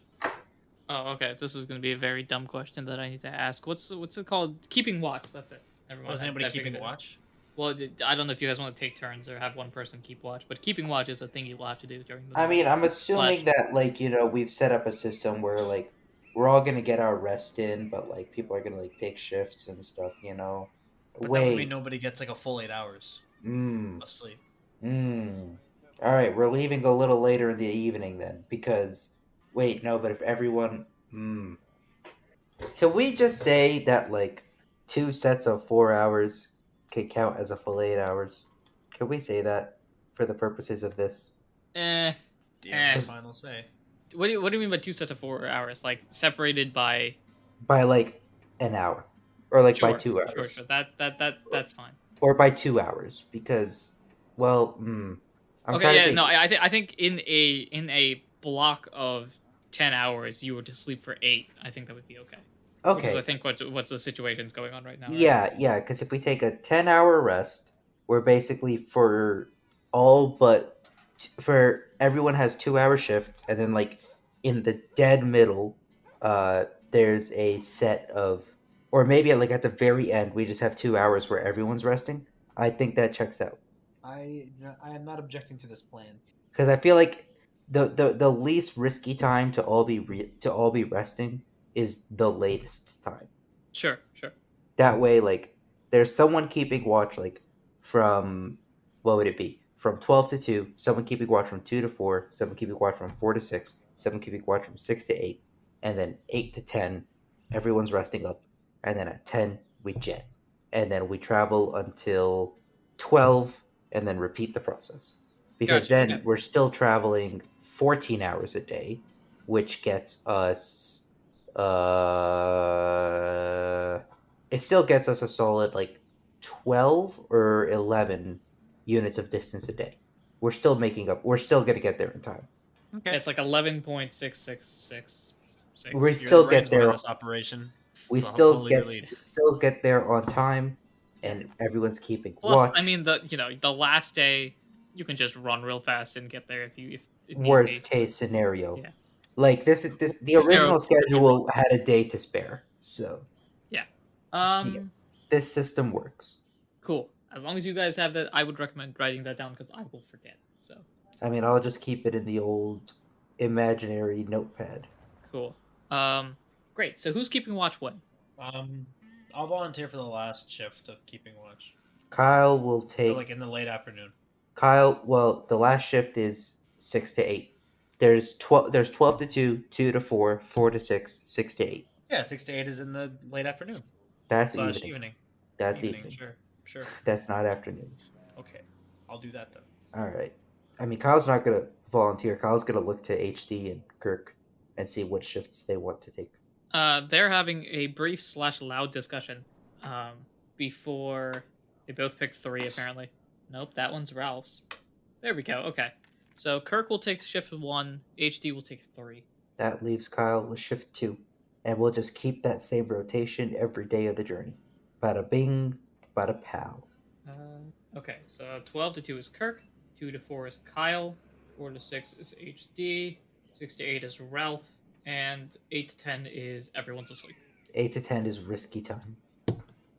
Oh, okay. This is gonna be a very dumb question that I need to ask. What's it called? Keeping watch. That's it. Never mind. Was anybody I figured keeping it. watch? Well, I don't know if you guys want to take turns or have one person keep watch, but keeping watch is a thing you'll have to do during the. I mean, I'm assuming that, like, you know, we've set up a system where, like, we're all gonna get our rest in, but, like, people are gonna, like, take shifts and stuff, you know. But that would mean nobody gets like a full 8 hours of sleep. All right, we're leaving a little later in the evening then, because wait, no, but if everyone, can we just say that like 2 sets of 4 hours can count as a full 8 hours? Can we say that for the purposes of this? Final say. What do you mean by 2 sets of 4 hours? Like separated by like an hour, or like by 2 hours. Sure. That's fine. Or by 2 hours, because, well, I think in a block of 10 hours, you were to sleep for 8. I think that would be okay. Okay. Because I think what's the situation's going on right now. Right? Yeah, because if we take a 10-hour rest, we're basically for everyone has 2-hour shifts, and then like in the dead middle, there's a set of, or maybe like at the very end, we just have 2 hours where everyone's resting. I think that checks out. I am not objecting to this plan. Because I feel like the least risky time to all be resting is the latest time. Sure. That way, like, there's someone keeping watch, like, from, what would it be? From 12 to 2, someone keeping watch from 2 to 4, someone keeping watch from 4 to 6, someone keeping watch from 6 to 8, and then 8 to 10, everyone's resting up. And then at 10, we jet. And then we travel until 12, and then repeat the process. Because then we're still traveling 14 hours a day, which gets us, it still gets us a solid, like, 12 or 11 units of distance a day. We're still making up, we're still going to get there in time. Okay. It's like 11.6666. We still get there. This operation. We So still hopefully your lead. get there on time, and everyone's keeping Plus, watch. I mean, the last day, you can just run real fast and get there if need Worst be. case scenario. Yeah. Like the original Scenario- schedule had a day to spare, so this system works. Cool. As long as you guys have that, I would recommend writing that down because I will forget. So I mean, I'll just keep it in the old imaginary notepad. cool. Great. So who's keeping watch when? I'll volunteer for the last shift of keeping watch. Kyle will take. So like in the late afternoon. The last shift is 6 to 8. There's 12 to 2, 2 to 4, 4 to 6, 6 to 8. Yeah, 6 to 8 is in the late afternoon. That's / evening. That's evening. Sure. That's not afternoon. Okay, I'll do that then. All right. I mean, Kyle's not going to volunteer. Kyle's going to look to HD and Kirk and see what shifts they want to take. They're having a brief / loud discussion before they both pick 3, apparently. Nope, that one's Ralph's. There we go. Okay. So Kirk will take shift 1, HD will take 3. That leaves Kyle with shift 2. And we'll just keep that same rotation every day of the journey. Bada bing, bada pow. Okay, so 12 to 2 is Kirk, 2 to 4 is Kyle, 4 to 6 is HD, 6 to 8 is Ralph, and 8 to 10 is everyone's asleep. 8 to 10 is risky time.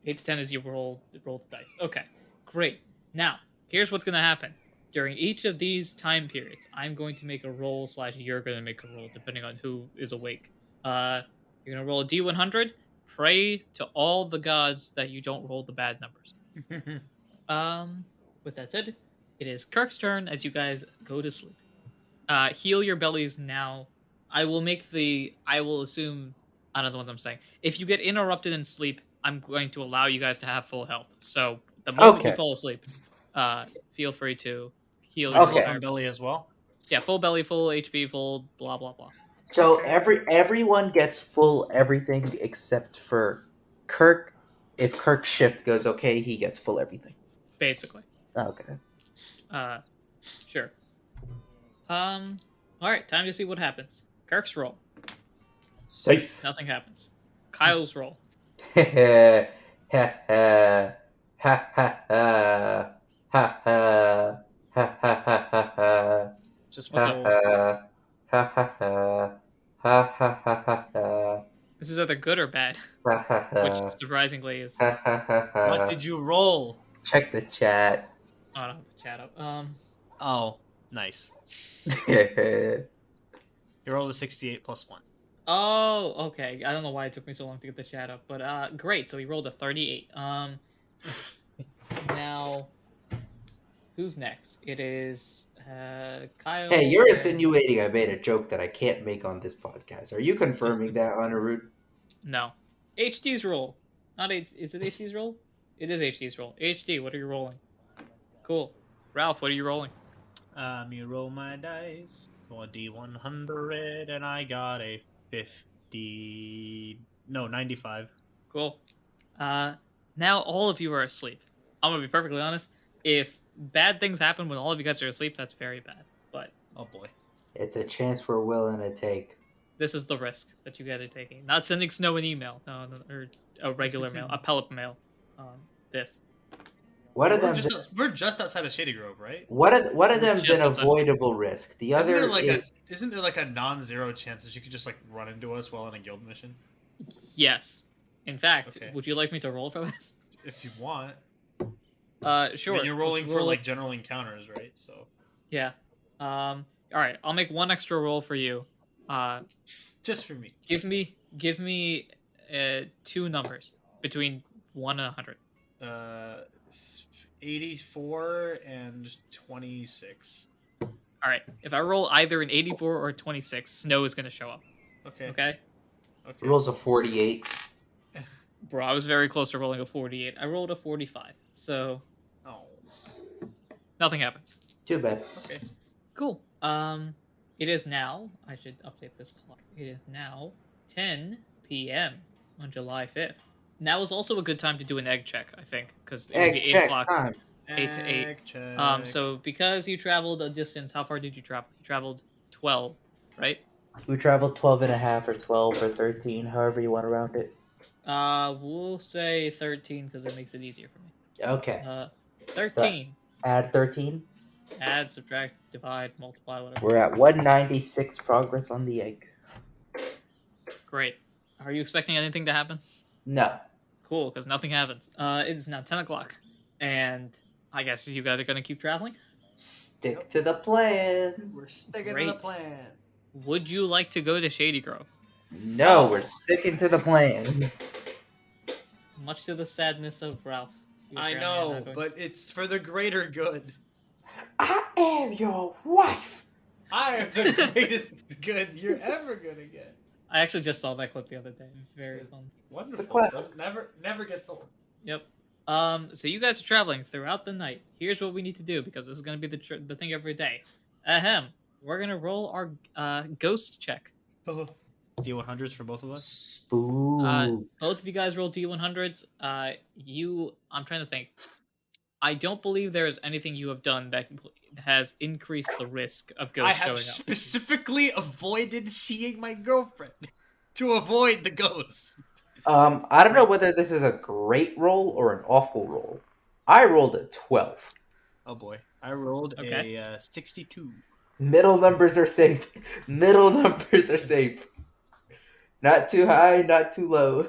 8 to 10 is you roll the dice. Okay, great. Now, here's what's going to happen. During each of these time periods, I'm going to make a roll / you're going to make a roll, depending on who is awake. You're going to roll a D100. Pray to all the gods that you don't roll the bad numbers. With that said, it is Kirk's turn as you guys go to sleep. Heal your bellies now. I will assume, I don't know what I'm saying. If you get interrupted in sleep, I'm going to allow you guys to have full health. So the moment you fall asleep, feel free to heal your Full belly as well. Yeah, full belly, full HP, full blah blah blah. So everyone gets full everything except for Kirk. If Kirk's shift goes okay, he gets full everything. Basically. Okay. Sure. All right, time to see what happens. Kirk's roll. Safe. Nothing happens. Kyle's roll. Ha ha ha ha ha ha ha ha ha ha ha. Just what's up? Ha ha ha ha ha ha ha. This is either good or bad, Ha ha ha. which surprisingly is. Ha ha ha ha. What did you roll? Check the chat. Oh, I don't have the chat up. Oh, nice. Hey, You rolled a 68 plus 1. Oh, okay. I don't know why it took me so long to get the chat up, but great. So he rolled a 38. Now, who's next? It is Kyle. you're insinuating I made a joke that I can't make on this podcast. Are you confirming that, Anirudh? No. HD's roll. Not H. Is it HD's roll? It is HD's roll. HD, what are you rolling? Cool. Ralph, what are you rolling? You roll my dice. Roll a D100, and I got a 95. Cool. Now all of you are asleep. I'm gonna be perfectly honest. If bad things happen when all of you guys are asleep, that's very bad. But Oh boy. It's a chance we're willing to take. this is the risk that you guys are taking. Not sending Snow an email, no, or a regular mail, a pellet mail. This. One of We're them. we're just outside of Shady Grove, right? One of them's Just an outside. avoidable risk. The Isn't other there like is. isn't there like a non-zero chance that you could just like run into us while on a guild mission? Yes. In fact, Okay. would you like me to roll for that? If you want. Sure. I mean, you're rolling Let's for roll- like general encounters, right? So Yeah. All right. I'll make one extra roll for you. just for me. Give me 2 numbers between 1 and 100. 84 and 26. All right. If I roll either an 84 or a 26, Snow is gonna show up. Okay. Okay. Okay. Rolls a 48. Bro, I was very close to rolling a 48. I rolled a 45, so Oh. nothing happens. Too bad. Okay. Cool. It is now. I should update this clock. It is now 10 p.m. on July 5th. Now is also a good time to do an egg check, I think, because it would be Egg 8 check o'clock. time. 8 to 8. Egg check. So because you traveled a distance, how far did you travel? You traveled 12, right? We traveled 12 and a half or 12 or 13, however you want to round it. We'll say 13 because it makes it easier for me. Okay. 13. Add 13. Add, subtract, divide, multiply, whatever. We're at 196 progress on the egg. Great. Are you expecting anything to happen? No. Cool, because nothing happens. It is now 10 o'clock. And I guess you guys are going to keep traveling? Stick to the plan. We're sticking to the Great. plan. Would you like to go to Shady Grove? No, we're sticking to the plan. Much to the sadness of Ralph. You I apparently are know, not going. but it's for the greater good. I am your wife. I am the greatest good you're ever gonna get. I actually just saw that clip the other day. Very fun. Wonderful. classic. Never gets old. Yep. So you guys are traveling throughout the night. Here's what we need to do because this is going to be the thing every day. Ahem. We're going to roll our ghost check. D100s for both of us. Spook. Both of you guys roll D100s. I'm trying to think. I don't believe there is anything you have done that has increased the risk of I ghosts have showing up. specifically avoided seeing my girlfriend to avoid the ghost. I don't know whether this is a great roll or an awful roll. I rolled a 12. Oh boy, I rolled Okay. a 62. Middle numbers are safe. Middle numbers are safe. Not too high, not too low.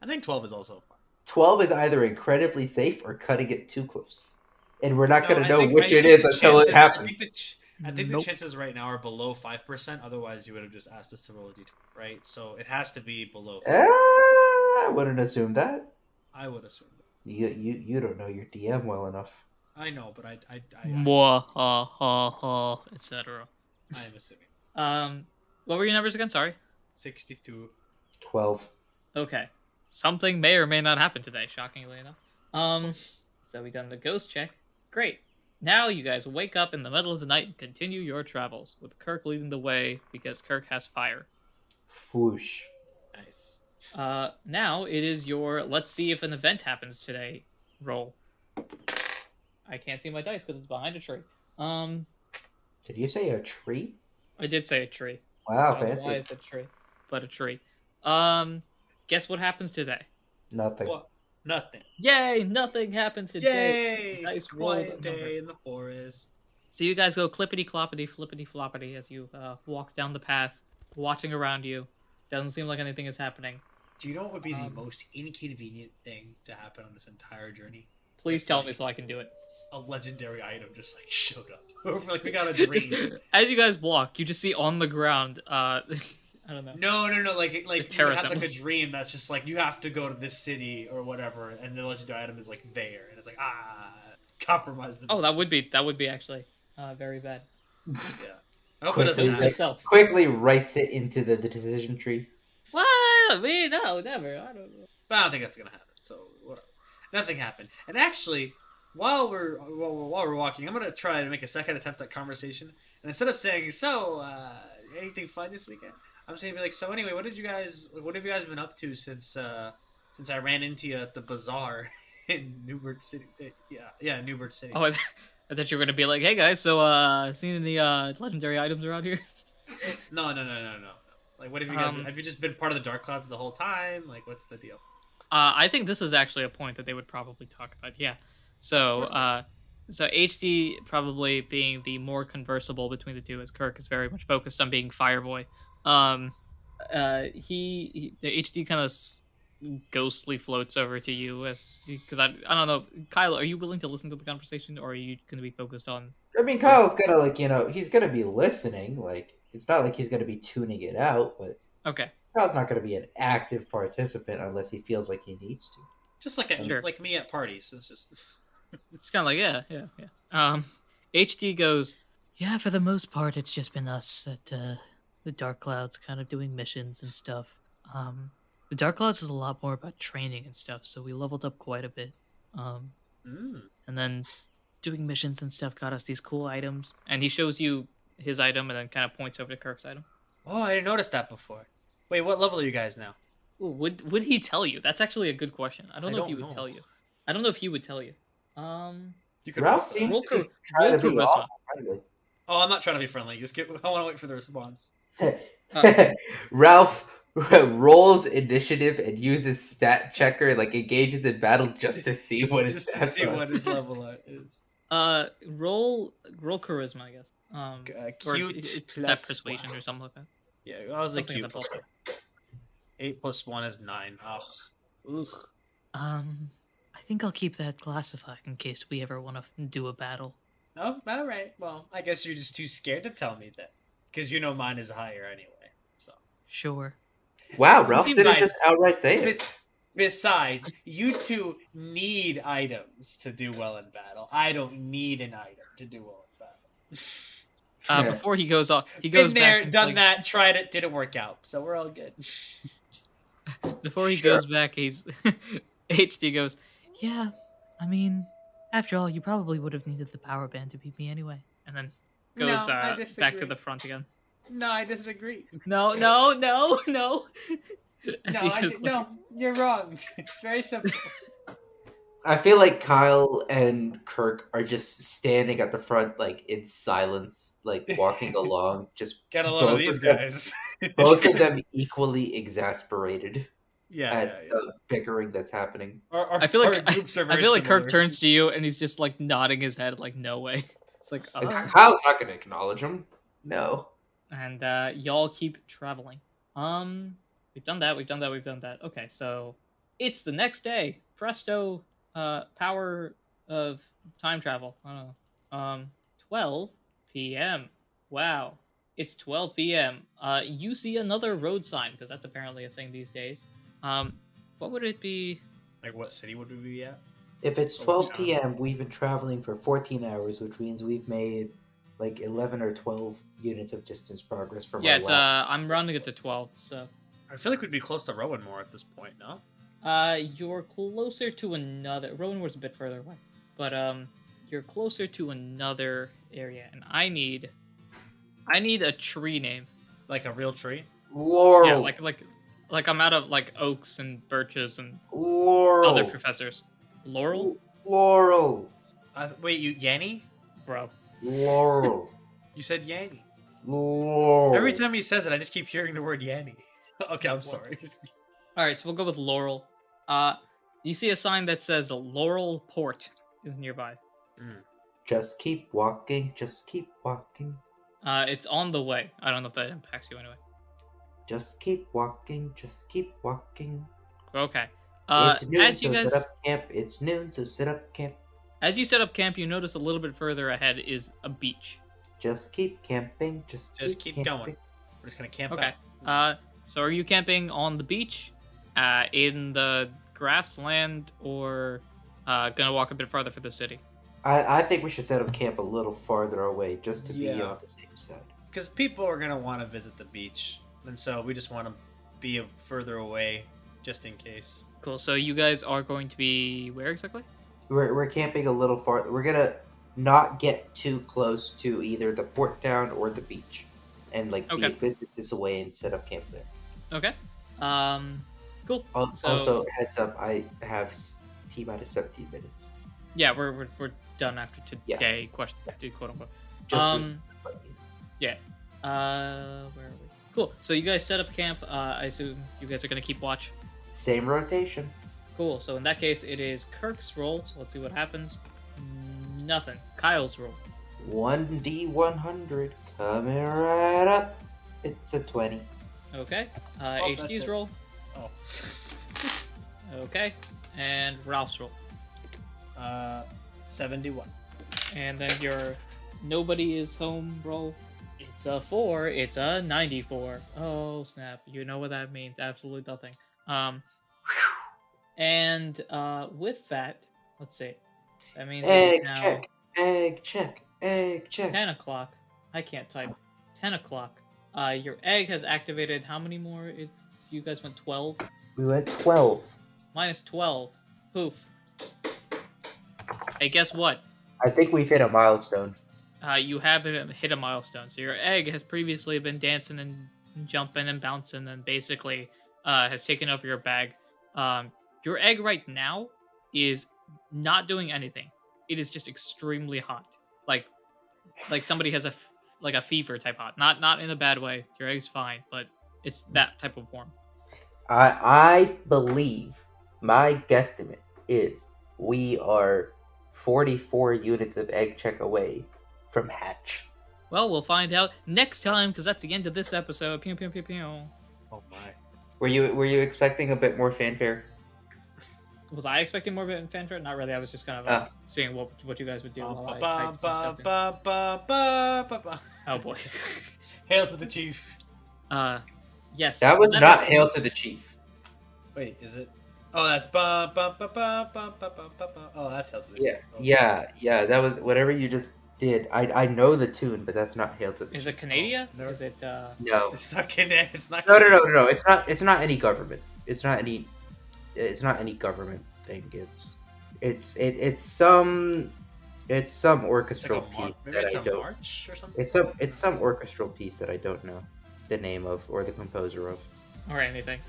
I think 12 is also fine. 12 is either incredibly safe or cutting it too close. And we're not No, going to I know think- which I it think is the until it chances- happens. I think Nope. the chances right now are below 5%. Otherwise, you would have just asked us to roll a d20, right? So it has to be below. I wouldn't assume that. I would assume. That. You don't know your DM well enough. I know, but I Etc. I am assuming. What were your numbers again? Sorry. 62. 12. Okay. Something may or may not happen today, shockingly enough. So we done the ghost check. Great. Now you guys wake up in the middle of the night and continue your travels, with Kirk leading the way because Kirk has fire. Foosh. Nice. Now it is your let's see if an event happens today roll. I can't see my dice because it's behind a tree. Did you say a tree? I did say a tree. Wow, I don't know fancy. why I said tree, but a tree. Guess what happens today? Nothing. What? Nothing. Yay! Nothing happens today. Yay! Nice roll Quiet that number. day in the forest. So you guys go clippity cloppity, flippity floppity as you walk down the path, watching around you. Doesn't seem like anything is happening. Do you know what would be the most inconvenient thing to happen on this entire journey? Please tell me so I can do it. A legendary item just like showed up. Like we got a dream. Just, as you guys walk, you just see on the ground. I don't know. No. Like you terrace have like a symbol. dream that's just like you have to go to this city or whatever, and the legendary item is like there, and it's like compromise the. Oh, that would be actually very bad. Yeah. I hope it doesn't Quickly, happen. Yourself. quickly writes it into the decision tree. What? Me? No, never. I don't know. But I don't think that's gonna happen. So whatever. Nothing happened. And actually, while we're walking, I'm gonna try to make a second attempt at conversation. And instead of saying, "So, anything fun this weekend?" I'm just gonna be like, "So anyway, what have you guys been up to since I ran into you at the bazaar in Newbert City?" Yeah, Newbert City. Oh, I thought you were gonna be like, "Hey guys, so seen any legendary items around here?" No. Like, what have you guys? Have you just been part of the Dark Clouds the whole time? Like, what's the deal? I think this is actually a point that they would probably talk about. Yeah. So, so HD probably being the more conversable between the two, as Kirk is very much focused on being Fireboy. The HD kind of ghostly floats over to you as because I don't know, Kyle, are you willing to listen to the conversation, or are you going to be focused on? I mean, Kyle's gonna he's gonna be listening. Like, it's not like he's gonna be tuning it out, but Okay. Kyle's not gonna be an active participant unless he feels like he needs to. Just like Sure. like me at parties. It's just. It's kind of like yeah. HD goes, yeah. For the most part, it's just been us at the Dark Clouds, kind of doing missions and stuff. The Dark Clouds is a lot more about training and stuff, so we leveled up quite a bit. And then doing missions and stuff got us these cool items. And he shows you his item, and then kind of points over to Kirk's item. Oh, I didn't notice that before. Wait, what level are you guys now? Ooh, would he tell you? That's actually a good question. I don't know if he don't would know. tell you. I don't know if he would tell you. You could Ralph roll seems roll to be char- trying roll to be charisma. awful friendly. Oh, I'm not trying to be friendly. I want to wait for the response. Ralph rolls initiative and uses stat checker, like engages in battle just to see what his Just to stats see are. what his level is. Roll charisma, I guess. Or Cute that plus persuasion one. or something like that. Yeah, I was like Something in cute the plus ballpark. 1. 8 plus 1 is 9. Ugh. Ugh. I think I'll keep that classified in case we ever want to do a battle. Oh, all right. Well, I guess you're just too scared to tell me that, because you know mine is higher anyway. So. Sure. Wow, Ralph seems didn't like- just outright say it. Besides, you two need items to do well in battle. I don't need an item to do well in battle. Before he goes off, he goes Been there, back and done like, that, tried it, didn't work out. So we're all good. Before he Sure. goes back, he's HD goes, yeah. I mean, after all, you probably would have needed the power band to beat me anyway. And then goes No, I back to disagree. the front again. No, I disagree. No. As he just No, you're wrong. It's very simple. I feel like Kyle and Kirk are just standing at the front, like in silence, like walking along. Just Got a lot of both these them- guys. both of them equally exasperated Yeah, at the bickering that's happening. I feel like our groups are I very feel like Kirk similar. turns to you and he's just like nodding his head, like no way. It's like, Like, oh. Kyle's not going to acknowledge him. No. And y'all keep traveling. We've done that. Okay, so it's the next day. Presto, power of time travel. I don't know. 12 p.m. Wow, it's 12 p.m. You see another road sign because that's apparently a thing these days. What would it be? Like, what city would we be at? If it's Oh, 12 God. p.m., we've been traveling for 14 hours, which means we've made like 11 or 12 units of distance progress from Yeah, our it's last. I'm rounding it to 12. So, I feel like we'd be close to Rowan more at this point, no? you're closer to another. Rowanworth's a bit further away, but you're closer to another area, and I need a tree name. Like a real tree? Laurel. Yeah, like I'm out of like oaks and birches and Laurel. other professors. Laurel, Laurel. Wait, you Yanny? bro. Laurel. You said Yanny. Laurel. Every time he says it, I just keep hearing the word Yanny. Okay, I'm sorry. All right, so we'll go with Laurel. You see a sign that says Laurel Port is nearby. Just keep walking, just keep walking, It's on the way. I don't know if that impacts you anyway. just keep walking, just keep walking. Okay. It's noon, As you so guys, set up camp. It's noon, so set up camp. as you set up camp, you notice a little bit further ahead is a beach. Just keep camping, Just keep camping. going. We're just gonna camp Okay. out. So are you camping on the beach, in the grassland, or gonna walk a bit farther for the city? I think we should set up camp a little farther away, just to be Yeah. on the safe side. Because people are gonna want to visit the beach, and so we just want to be further away, just in case. Cool. So you guys are going to be where exactly? We're camping a little farther. We're gonna not get too close to either the port town or the beach, and like be Okay. a good distance away and set up camp there. Okay. Cool. So- Also, heads up, I have T-minus 17 minutes. Yeah, we're done after Yeah. today. Question, quote unquote. Just as- Where are we? Cool. So you guys set up camp. I assume you guys are gonna keep watch. same rotation. Cool. So in that case, it is Kirk's roll. So let's see what happens. Nothing. Kyle's roll. 1D100 coming right up. It's a 20. Okay. Oh, that's HD's it. roll. Oh. Okay. And Ralph's roll. 71. And then your nobody is home roll. It's a 4. It's a 94. Oh snap! You know what that means? Absolutely nothing. And with that, let's see. That means it Egg is now check. Egg check. Egg check. 10 o'clock. I can't type. 10 o'clock. Your egg has activated. How many more? It's you guys went 12. We went 12. Minus 12. Poof. Hey, guess what? I think we've hit a milestone. You haven't hit a milestone. So your egg has previously been dancing and jumping and bouncing and basically has taken over your bag. Your egg right now is not doing anything. It is just extremely hot. Like somebody has a fever type hot. Not in a bad way. Your egg's fine, but it's that type of warm. I believe my guesstimate is we are 44 units of egg check away from hatch. Well, we'll find out next time, because that's the end of this episode. Pew, pew, pew, pew. Oh my. Were you expecting a bit more fanfare? Was I expecting more of it in fanfare? Not really. I was just kind of seeing what you guys would do while I typed some stuff in. Oh boy. Hail to the chief. Yes. That was not Hail to the Chief. Wait, is it? Oh, that's ba ba ba ba ba ba ba ba. Oh, that's Hail to the Chief. Yeah. That was whatever you just did. I know the tune, but that's not Hail to the Chief. Is it Canada? No. Is it? No. It's not Canada. It's not. No. It's not any government. It's not any government thing. It's some orchestral piece Maybe that it's I a don't. march or something. It's some orchestral piece that I don't know the name of or the composer of. Or anything.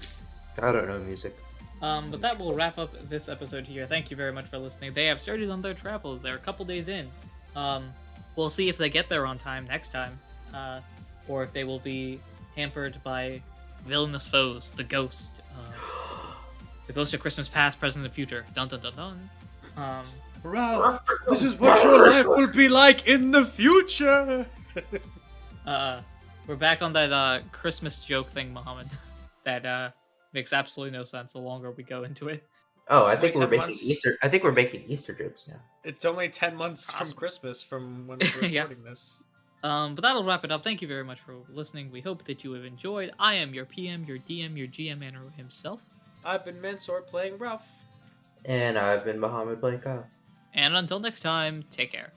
I don't know music. But that will wrap up this episode here. Thank you very much for listening. They have started on their travel. They're a couple days in. We'll see if they get there on time next time, or if they will be hampered by villainous foes, the ghost of Christmas past, present, and future. Dun dun dun dun. Ralph, this is what your life will be like in the future. We're back on that Christmas joke thing, Muhammad. That makes absolutely no sense the longer we go into it. Oh, I think we're 10 making months. Easter. I think we're making Easter jokes now. It's only 10 months Awesome. from Christmas from when we're Yeah. recording this. But that'll wrap it up. Thank you very much for listening. We hope that you have enjoyed. I am your PM, your DM, your GM, Anirudh himself. I've been Mansour playing Ralph. And I've been Muhammad playing Kyle. And until next time, take care.